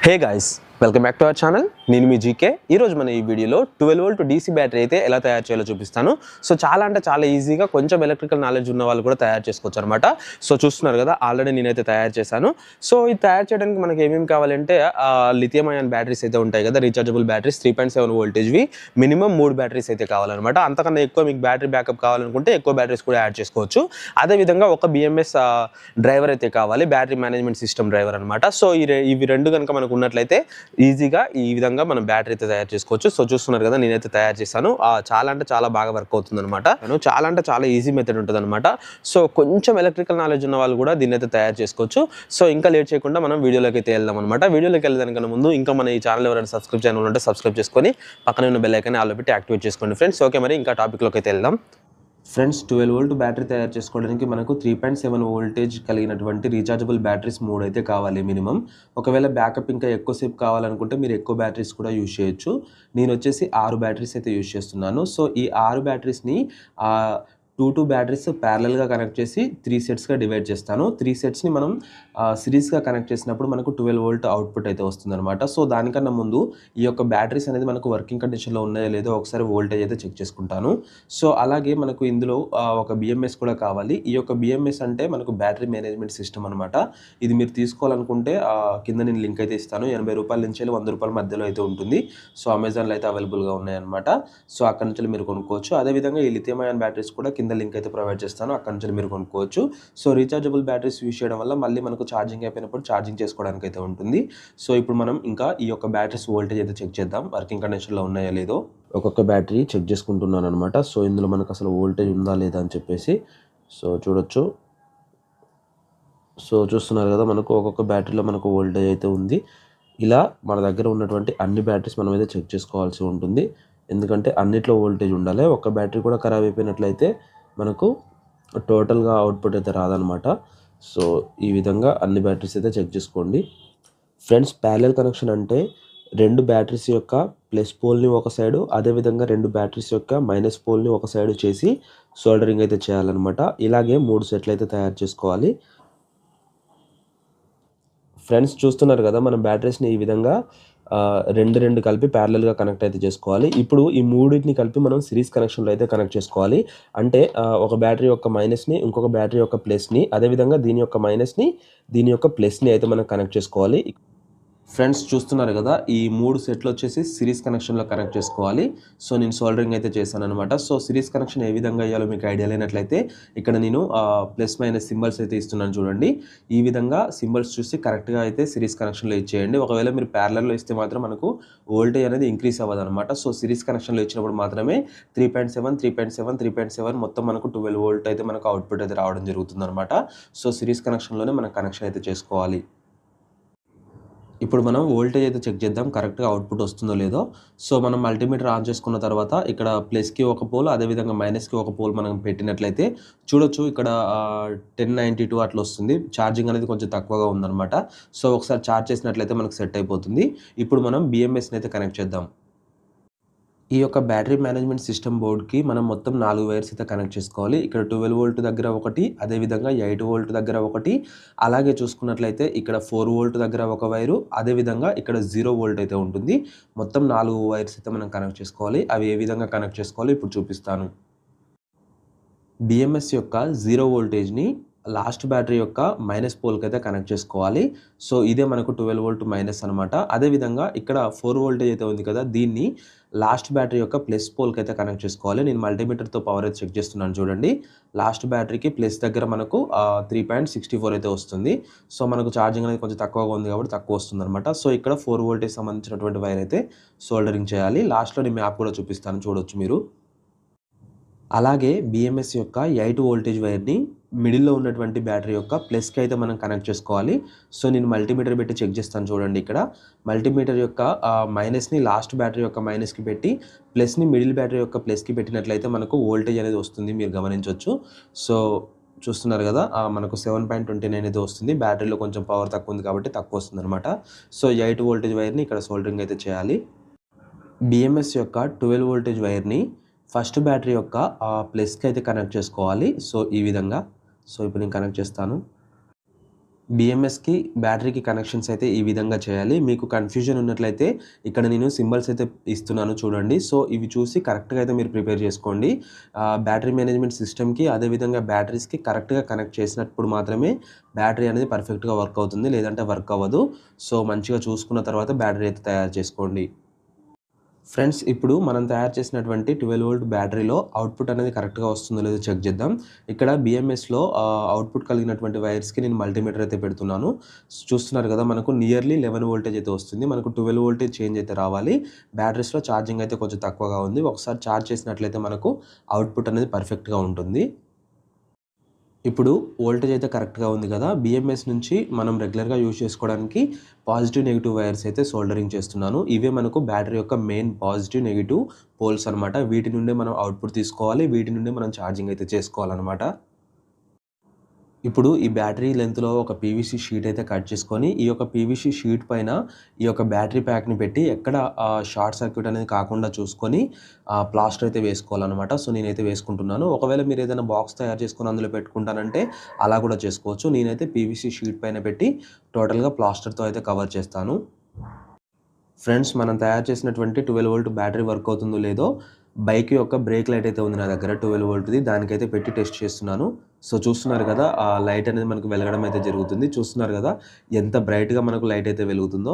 Hey guys, welcome back to our channel. నేను మీ GK ఈరోజు మన ఈ వీడియోలో 12 వోల్ట్ డీసీ బ్యాటరీ అయితే ఎలా తయారు చేయాలో చూపిస్తాను. సో చాలా ఈజీగా కొంచెం ఎలక్ట్రికల్ నాలెడ్జ్ ఉన్న వాళ్ళు కూడా తయారు చేసుకోవచ్చు అనమాట. సో చూస్తున్నారు కదా, ఆల్రెడీ నేనైతే తయారు చేశాను. సో ఇది తయారు చేయడానికి మనకి ఏమేమి కావాలంటే లిథియం అయాన్ బ్యాటరీస్ అయితే ఉంటాయి కదా, రీఛార్జబుల్ బ్యాటరీస్ 3.7 వోల్టేజ్వి మినిమం 3 బ్యాటరీస్ అయితే కావాలన్నమాట. అంతకన్నా ఎక్కువ మీకు బ్యాటరీ బ్యాకప్ కావాలనుకుంటే ఎక్కువ బ్యాటరీస్ కూడా యాడ్ చేసుకోవచ్చు. అదేవిధంగా ఒక బిఎంఎస్ డ్రైవర్ అయితే కావాలి, బ్యాటరీ మేనేజ్మెంట్ సిస్టమ్ డ్రైవర్ అనమాట. సో ఇవి రెండు కనుక మనకు ఉన్నట్లయితే ఈజీగా ఈ విధంగా మనం బ్యాటరీ అయితే తయారు చేసుకోవచ్చు. సో చూస్తున్నారు కదా, నేనైతే తయారు చేశాను. చాలా బాగా వర్క్ అవుతుంది అనమాట. చాలా ఈజీ మెథడ్ ఉంటుంది అనమాట. సో కొంచెం ఎలక్ట్రికల్ నాలెడ్జ్ ఉన్న వాళ్ళు కూడా దీన్ని అయితే తయారు చేసుకోవచ్చు. సో ఇంకా లేట్ చేయకుండా మనం వీడియోలోకి అయితే వెళ్దాం అనమాట. వీడియోలోకి వెళ్ళడానికన్నా ముందు ఇంకా మన ఈ ఛానల్ ఎవరైనా సబ్స్క్రైబ్ ఛానల్ ఉంటే సబ్స్క్రైబ్ చేసుకొని పక్కన ఉన్న బెల్ ఐకాన్ ఆల్ పెట్టి యాక్టివేట్ చేసుకోండి ఫ్రెండ్స్. ఓకే, మరి ఇంకా టాపిక్లోకి అయితే వెళ్దాం. ఫ్రెండ్స్, 12 వోల్ట్ బ్యాటరీ తయారు చేసుకోవడానికి మనకు 3.7 వోల్టేజ్ కలిగినటువంటి రీఛార్జబుల్ బ్యాటరీస్ 3 అయితే కావాలి మినిమం. ఒకవేళ బ్యాకప్ ఇంకా ఎక్కువసేపు కావాలనుకుంటే మీరు ఎక్కువ బ్యాటరీస్ కూడా యూజ్ చేయొచ్చు. నేను వచ్చేసి 6 బ్యాటరీస్ అయితే యూజ్ చేస్తున్నాను. సో ఈ 6 బ్యాటరీస్ని 2 బ్యాటరీస్ ప్యారలల్గా కనెక్ట్ చేసి 3 సెట్స్గా డివైడ్ చేస్తాను. 3 సెట్స్ని మనం సిరీస్గా కనెక్ట్ చేసినప్పుడు మనకు 12 వోల్ట్ అవుట్పుట్ అయితే వస్తుందన్నమాట. సో దానికన్నా ముందు ఈ యొక్క బ్యాటరీస్ అనేది మనకు వర్కింగ్ కండిషన్లో ఉన్నాయో లేదో ఒకసారి వోల్టేజ్ అయితే చెక్ చేసుకుంటాను. సో అలాగే మనకు ఇందులో ఒక బిఎంఎస్ కూడా కావాలి. ఈ యొక్క బిఎంఎస్ అంటే మనకు బ్యాటరీ మేనేజ్మెంట్ సిస్టమ్ అనమాట. ఇది మీరు తీసుకోవాలనుకుంటే కింద నేను లింక్ అయితే ఇస్తాను. 80 రూపాయల నుంచి 100 రూపాయల మధ్యలో అయితే ఉంటుంది. సో అమెజాన్లో అయితే అవైలబుల్గా ఉన్నాయన్నమాట. సో అక్కడ నుంచి మీరు కొనుక్కోవచ్చు. అదేవిధంగా ఈ లిథియం అయాన్ బ్యాటరీస్ కూడా కింద లింక్ అయితే ప్రొవైడ్ చేస్తాను, అక్కడ నుంచి మీరు కొనుక్కోవచ్చు. సో రీఛార్జబుల్ బ్యాటరీస్ యూజ్ చేయడం వల్ల మళ్ళీ మనకు ఛార్జింగ్ అయిపోయినప్పుడు ఛార్జింగ్ చేసుకోవడానికి అయితే ఉంటుంది. సో ఇప్పుడు మనం ఇంకా ఈ యొక్క బ్యాటరీస్ వోల్టేజ్ అయితే చెక్ చేద్దాం, వర్కింగ్ కండిషన్లో ఉన్నాయో లేదో. ఒక్కొక్క బ్యాటరీ చెక్ చేసుకుంటున్నాను అనమాట. సో ఇందులో మనకు అసలు వోల్టేజ్ ఉందా లేదా అని చెప్పేసి సో చూడొచ్చు. సో చూస్తున్నారు కదా, మనకు ఒక్కొక్క బ్యాటరీలో మనకు వోల్టేజ్ అయితే ఉంది. ఇలా మన దగ్గర ఉన్నటువంటి అన్ని బ్యాటరీస్ మనం అయితే చెక్ చేసుకోవాల్సి ఉంటుంది, ఎందుకంటే అన్నిట్లో వోల్టేజ్ ఉండాలి. ఒక్క బ్యాటరీ కూడా ఖరాబ్ అయిపోయినట్లయితే మనకు టోటల్గా అవుట్పుట్ అయితే రాదనమాట. సో ఈ విధంగా అన్ని బ్యాటరీస్ అయితే చెక్ చేసుకోండి ఫ్రెండ్స్. ప్యారలల్ కనెక్షన్ అంటే 2 బ్యాటరీస్ యొక్క ప్లస్ పోల్ని ఒక సైడు, అదేవిధంగా 2 బ్యాటరీస్ యొక్క మైనస్ పోల్ని ఒక సైడు చేసి సోల్డరింగ్ అయితే చేయాలన్నమాట. ఇలాగే 3 సెట్లు అయితే తయారు చేసుకోవాలి. ఫ్రెండ్స్ చూస్తున్నారు కదా, మనం బ్యాటరీస్ని ఈ విధంగా రెండు కలిపి ప్యారలల్గా కనెక్ట్ అయితే చేసుకోవాలి. ఇప్పుడు ఈ మూడింటిని కలిపి మనం సిరీస్ కనెక్షన్లో అయితే కనెక్ట్ చేసుకోవాలి. అంటే ఒక బ్యాటరీ యొక్క మైనస్ని, ఇంకొక బ్యాటరీ యొక్క ప్లస్ని, అదేవిధంగా దీని యొక్క మైనస్ని, దీని యొక్క ప్లస్ని అయితే మనం కనెక్ట్ చేసుకోవాలి. ఫ్రెండ్స్ చూస్తున్నారు కదా, ఈ 3 సెట్లు వచ్చేసి సిరీస్ కనెక్షన్లో కనెక్ట్ చేసుకోవాలి. సో నేను సోల్డరింగ్ అయితే చేశాను అనమాట. సో సిరీస్ కనెక్షన్ ఏ విధంగా అయ్యాలో మీకు ఐడియా లేనట్లయితే ఇక్కడ నేను ప్లస్ మైనస్ సింబల్స్ అయితే ఇస్తున్నాను చూడండి. ఈ విధంగా సింబల్స్ చూసి కరెక్ట్గా అయితే సిరీస్ కనెక్షన్లో ఇచ్చేయండి. ఒకవేళ మీరు ప్యారలల్లో ఇస్తే మాత్రం మనకు వోల్టేజ్ అనేది ఇంక్రీస్ అవ్వదు అనమాట. సో సిరీస్ కనెక్షన్లో ఇచ్చినప్పుడు మాత్రమే 3.7 మొత్తం మనకు 12 వోల్ట్ అయితే మనకు అవుట్పుట్ అయితే రావడం జరుగుతుంది అనమాట. సో సిరీస్ కనెక్షన్లోనే మనం కనెక్షన్ అయితే చేసుకోవాలి. ఇప్పుడు మనం వోల్టేజ్ అయితే చెక్ చేద్దాం, కరెక్ట్గా అవుట్పుట్ వస్తుందో లేదో. సో మనం మల్టీమీటర్ ఆన్ చేసుకున్న తర్వాత ఇక్కడ ప్లస్కి ఒక పోల్, అదేవిధంగా మైనస్కి ఒక పోల్ మనం పెట్టినట్లయితే చూడొచ్చు, ఇక్కడ 1092 అట్లా వస్తుంది. ఛార్జింగ్ అనేది కొంచెం తక్కువగా ఉందన్నమాట. సో ఒకసారి ఛార్జ్ చేసినట్లయితే మనకు సెట్ అయిపోతుంది. ఇప్పుడు మనం బిఎంఎస్ని అయితే కనెక్ట్ చేద్దాం. ఈ యొక్క బ్యాటరీ మేనేజ్మెంట్ సిస్టమ్ బోర్డ్కి మనం మొత్తం 4 వైర్స్ అయితే కనెక్ట్ చేసుకోవాలి. ఇక్కడ 12 వోల్ట్ దగ్గర ఒకటి, అదేవిధంగా 8 వోల్ట్ దగ్గర ఒకటి, అలాగే చూసుకున్నట్లయితే ఇక్కడ 4 వోల్ట్ దగ్గర ఒక వైరు, అదేవిధంగా ఇక్కడ 0 వోల్ట్ అయితే ఉంటుంది. మొత్తం 4 వైర్స్ అయితే మనం కనెక్ట్ చేసుకోవాలి. అవి ఏ విధంగా కనెక్ట్ చేసుకోవాలి ఇప్పుడు చూపిస్తాను. బిఎంఎస్ యొక్క 0 వోల్టేజ్ని లాస్ట్ బ్యాటరీ యొక్క మైనస్ పోల్కి అయితే కనెక్ట్ చేసుకోవాలి. సో ఇదే మనకు 12 వోల్ట్ మైనస్ అనమాట. అదేవిధంగా ఇక్కడ 4 వోల్టేజ్ అయితే ఉంది కదా, దీన్ని లాస్ట్ బ్యాటరీ యొక్క ప్లస్ పోల్కి అయితే కనెక్ట్ చేసుకోవాలి. నేను మల్టీమీటర్తో పవర్ అయితే చెక్ చేస్తున్నాను చూడండి. లాస్ట్ బ్యాటరీకి ప్లస్ దగ్గర మనకు 3.64 అయితే వస్తుంది. సో మనకు ఛార్జింగ్ అనేది కొంచెం తక్కువగా ఉంది కాబట్టి తక్కువ వస్తుంది అనమాట. సో ఇక్కడ 4 వోల్టేజ్ సంబంధించినటువంటి వైర్ అయితే సోల్డరింగ్ చేయాలి. లాస్ట్లో నేను మ్యాప్ కూడా చూపిస్తాను, చూడొచ్చు మీరు. అలాగే బిఎంఎస్ యొక్క 8 వోల్టేజ్ వైర్ని మిడిల్లో ఉన్నటువంటి బ్యాటరీ యొక్క ప్లస్కి అయితే మనం కనెక్ట్ చేసుకోవాలి. సో నేను మల్టీమీటర్ పెట్టి చెక్ చేస్తాను చూడండి. ఇక్కడ మల్టీమీటర్ యొక్క మైనస్ని లాస్ట్ బ్యాటరీ యొక్క మైనస్కి పెట్టి ప్లస్ని మిడిల్ బ్యాటరీ యొక్క ప్లస్కి పెట్టినట్లయితే మనకు వోల్టేజ్ అనేది వస్తుంది, మీరు గమనించవచ్చు. సో చూస్తున్నారు కదా, మనకు 7.29 అయితే వస్తుంది. బ్యాటరీలో కొంచెం పవర్ తక్కువ ఉంది కాబట్టి తక్కువ వస్తుంది అనమాట. సో 8 వోల్టేజ్ వైర్ని ఇక్కడ సోల్డరింగ్ అయితే చేయాలి. బిఎంఎస్ యొక్క 12 వోల్టేజ్ వైర్ని ఫస్ట్ బ్యాటరీ యొక్క ప్లస్కి అయితే కనెక్ట్ చేసుకోవాలి. సో ఈ విధంగా. సో ఇప్పుడు నేను కనెక్ట్ చేస్తాను. BMSకి బ్యాటరీకి కనెక్షన్స్ అయితే ఈ విధంగా చేయాలి. మీకు కన్‌ఫ్యూజన్ ఉన్నట్లయితే ఇక్కడ నేను సింబల్స్ అయితే ఇస్తున్నాను చూడండి. సో, ఇవి చూసి కరెక్ట్‌గా అయితే మీరు ప్రిపేర్ చేసుకోండి. బ్యాటరీ మేనేజ్‌మెంట్ సిస్టమ్‌కి అదేవిధంగా బ్యాటరీస్‌కి కరెక్ట్‌గా కనెక్ట్ చేసినప్పుడు మాత్రమే బ్యాటరీ అనేది పర్ఫెక్ట్‌గా వర్క్ అవుతుంది. లేదంటే వర్క్ అవ్వదు. సో, మంచిగా చూసుకున్న తర్వాత బ్యాటరీ అయితే తయారు చేసుకోండి. ఫ్రెండ్స్, ఇప్పుడు మనం తయారు చేసినటువంటి 12 వోల్ట్ బ్యాటరీలో అవుట్‌పుట్ అనేది కరెక్ట్‌గా వస్తుందో లేదో చెక్ చేద్దాం. ఇక్కడ BMSలో అవుట్‌పుట్ కలిగినటువంటి వైర్స్‌కి నేను మల్టీమీటర్ అయితే పెడుతున్నాను. చూస్తున్నారు కదా! మనకు నియర్లీ 11 వోల్టేజ్ అయితే వస్తుంది. మనకు 12 వోల్టేజ్ చేంజ్ అయితే రావాలి. బ్యాటరీస్‌లో ఛార్జింగ్ అయితే కొంచెం తక్కువగా ఉంది. ఒకసారి ఛార్జ్ చేసినట్లయితే మనకు అవుట్‌పుట్ అనేది పర్ఫెక్ట్‌గా ఉంటుంది. ఇప్పుడు వోల్టేజ్ అయితే కరెక్ట్‌గా ఉంది కదా! BMS నుంచి మనం రెగ్యులర్‌గా యూజ్ చేసుకోవడానికి పాజిటివ్, నెగెటివ్ వైర్స్ అయితే సోల్డరింగ్ చేస్తున్నాను. ఇవే మనకు బ్యాటరీ యొక్క మెయిన్ పాజిటివ్, నెగెటివ్ పోల్స్ అనమాట. వీటి నుండే మనం అవుట్‌పుట్ తీసుకోవాలి. వీటి నుండే మనం ఛార్జింగ్ అయితే చేసుకోవాలనమాట. ఇప్పుడు ఈ బ్యాటరీ లెంగ్త్‌లో ఒక పీవీసీ షీట్ అయితే కట్ చేసుకొని, ఈ యొక్క పీవీసీ షీట్ పైన ఈ యొక్క బ్యాటరీ ప్యాక్‌ని పెట్టి ఎక్కడ షార్ట్ సర్క్యూట్ అనేది కాకుండా చూసుకొని ప్లాస్టర్ అయితే వేసుకోవాలనమాట. సో, నేనైతే వేసుకుంటున్నాను. ఒకవేళ మీరు ఏదైనా బాక్స్ తయారు చేసుకొని అందులో పెట్టుకుంటానంటే అలా కూడా చేసుకోవచ్చు. నేనైతే పీవీసీ షీట్ పైన పెట్టి టోటల్‌గా ప్లాస్టర్‌తో అయితే కవర్ చేస్తాను. ఫ్రెండ్స్, మనం తయారు చేసినటువంటి 12 వోల్ట్ బ్యాటరీ వర్క్ అవుతుందో లేదో బైక్ యొక్క బ్రేక్ లైట్ అయితే ఉంది నా దగ్గర 12 వోల్ట్‌ది. దానికైతే పెట్టి టెస్ట్ చేస్తున్నాను. సో, చూస్తున్నారు కదా! ఆ లైట్ అనేది మనకు వెలగడం అయితే జరుగుతుంది. చూస్తున్నారు కదా! ఎంత బ్రైట్‌గా మనకు లైట్ అయితే వెలుగుతుందో.